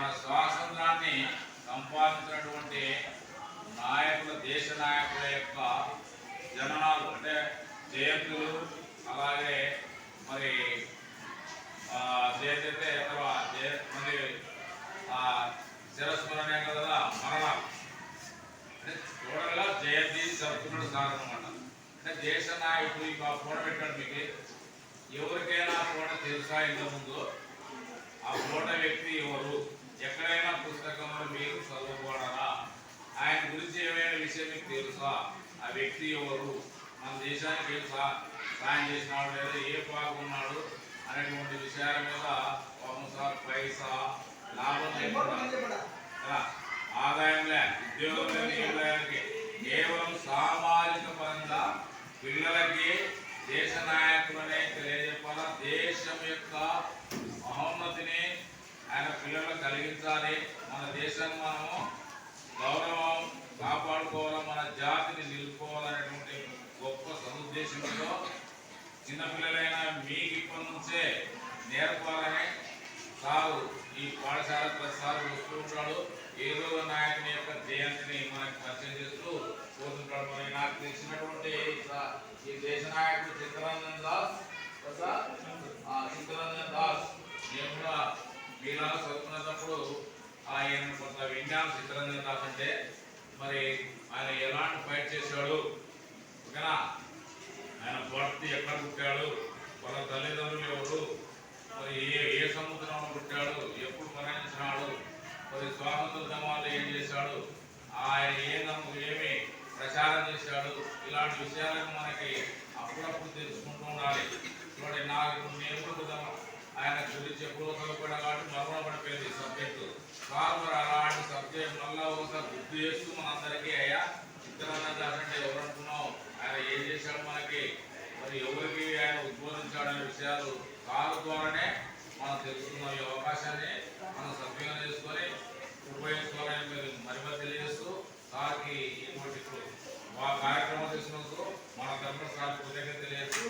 మన స్వాతంత్రాన్ని సంపాదించినటువంటి నాయకుల దేశ నాయకుల యొక్క జననాలు అంటే జయంతులు, అలాగే మరి జయంతి అయితే మరి చిరస్మరణే కదా మరణాలు అంటే టోటల్గా జయంతి జరుపుకున్నాడు సార్ అనమాట. అంటే దేశ నాయకుడు ఇక ఫోటో పెట్టాడు. మీకు ఎవరికైనా ఫోటో తెలుసా? ఇంతకుముందు ఆ ఫోటో వ్యక్తి ఎవరు? ఎక్కడైనా పుస్తకంలో మీరు చదువుకోవడారా? ఆయన గురించి ఏమైనా విషయం మీకు తెలుసా? ఆ వ్యక్తి ఎవరు? మన దేశానికి ఏం సాయం చేసినాడు లేదా ఏ పాల్గొన్నాడు అనేటువంటి విషయాల మీద సార్ పైసా లాభం లేకుండా ఆదాయంలే ఉద్యోగం లేని కేవలం సామాజిక పరంగా పిల్లలకి దేశ నాయకులనే తెలియజెప్పాలా, దేశం యొక్క మహోన్నతిని ఆయన పిల్లలకు కలిగించాలి, మన దేశాన్ని మనము గౌరవం కాపాడుకోవాలి, మన జాతిని నిలుపుకోవాలనేటువంటి గొప్ప సదుద్దేశంతో చిన్నపిల్లలైనా మీకు ఇప్పటి నుంచే నేర్పాలని సారు ఈ పాఠశాల ప్రతిసారి వస్తూ ఉంటాడు. ఏదో నాయకుని యొక్క జయంతిని మనకు పరిచయం చేస్తూ పోతుంటాడు. మరి నాకు తెలిసినటువంటి ఈ దేశ నాయకుడు చిత్తరంజన్ దాస్, నేను కూడా మీలాగా చదువుకునేటప్పుడు ఆయన కొంత విజ్ఞానం చిత్తరంజన్ దాస్ అంటే మరి ఆయన ఎలాంటి ఫైట్ చేశాడు, ఓకేనా, ఆయన భర్తీ ఎక్కడ పుట్టాడు, వాళ్ళ తల్లిదండ్రులు ఎవరు, మరి ఏ సముద్రంలో పుట్టాడు, ఎప్పుడు మరణించినాడు, మరి స్వాతంత్ర ఉద్యమాలు ఏం చేశాడు, ఆయన ఏమి ప్రచారం చేశాడు, ఇలాంటి విషయాలను మనకి అప్పుడప్పుడు తెలుసుకుంటూ ఉండాలి. చూడండి, నాకు నేను ఆయన గురించి ఎప్పుడో చదువుకోవడం కాబట్టి మరణ పడిపోయింది సబ్జెక్టు. కాదు మరి అలాంటి సబ్జెక్ట్ మళ్ళీ ఒకసారి గుర్తు చేస్తూ మనందరికీ అయ్యా చిత్తరంజన్ దాస్ అంటే ఎవరంటున్నావు, ఆయన ఏం చేశాడు మనకి, మరి ఎవరికి ఆయన ఉద్బోధించాడనే విషయాలు కారు ద్వారానే మనం తెలుసుకున్నాం. ఈ అవకాశాన్ని మనం సద్వినియోగం చేసుకొని ఉపయోగించుకోవాలని మరి తెలియజేస్తూ సార్కి ఇటువంటి కార్యక్రమం చేసినందుకు మన తరఫున సార్ కృతజ్ఞత తెలియజేస్తూ